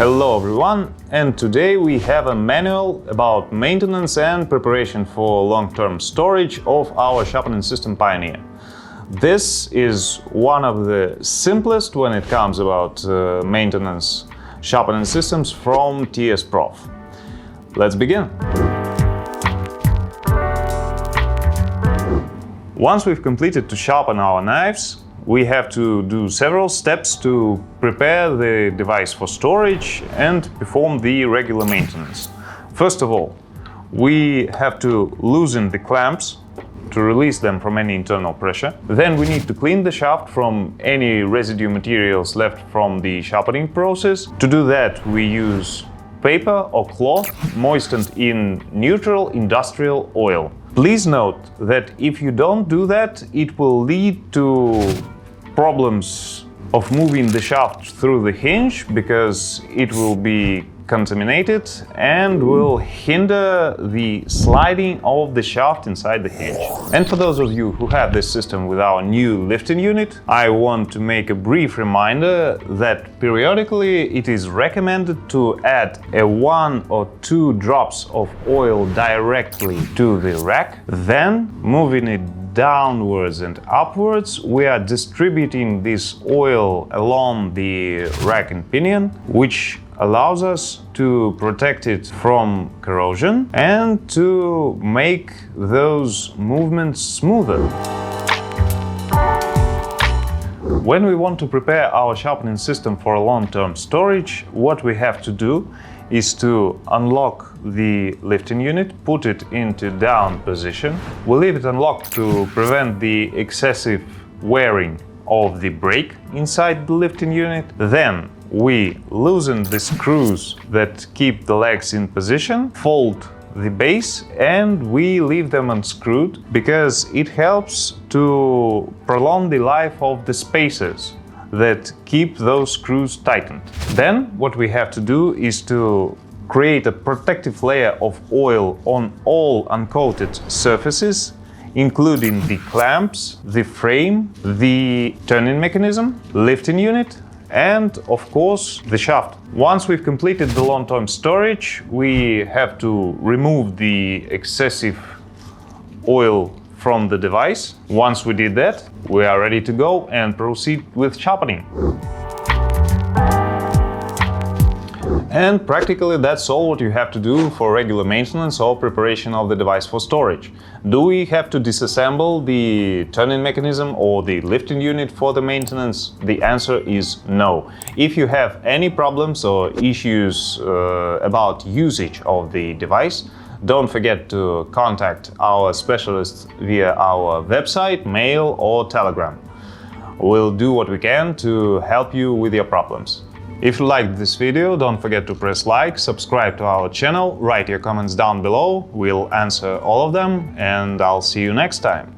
Hello everyone, and today we have a manual about maintenance and preparation for long-term storage of our sharpening system Pioneer. This is one of the simplest when it comes about maintenance sharpening systems from TSPROF. Let's begin. Once we've completed to sharpen our knives, we have to do several steps to prepare the device for storage and perform the regular maintenance. First of all, we have to loosen the clamps to release them from any internal pressure. Then we need to clean the shaft from any residue materials left from the sharpening process. To do that, we use paper or cloth moistened in neutral industrial oil. Please note that if you don't do that, it will lead to problems of moving the shaft through the hinge because it will be contaminated and will hinder the sliding of the shaft inside the hinge. And for those of you who have this system with our new lifting unit, I want to make a brief reminder that periodically it is recommended to add 1 or 2 drops of oil directly to the rack, then moving it downwards and upwards, we are distributing this oil along the rack and pinion, which allows us to protect it from corrosion and to make those movements smoother. When we want to prepare our sharpening system for long-term storage, what we have to do is to unlock the lifting unit, put it into down position. We leave it unlocked to prevent the excessive wearing of the brake inside the lifting unit. Then we loosen the screws that keep the legs in position, fold the base, and we leave them unscrewed because it helps to prolong the life of the spacers that keep those screws tightened. Then what we have to do is to create a protective layer of oil on all uncoated surfaces, including the clamps, the frame, the turning mechanism, lifting unit, and of course the shaft. Once we've completed the long-term storage, we have to remove the excessive oil from the device. Once we did that, we are ready to go and proceed with sharpening. And practically that's all what you have to do for regular maintenance or preparation of the device for storage. Do we have to disassemble the turning mechanism or the lifting unit for the maintenance? The answer is no. If you have any problems or issues about usage of the device, don't forget to contact our specialists via our website, mail or telegram. We'll do what we can to help you with your problems. If you liked this video, don't forget to press like, subscribe to our channel, write your comments down below, we'll answer all of them, and I'll see you next time.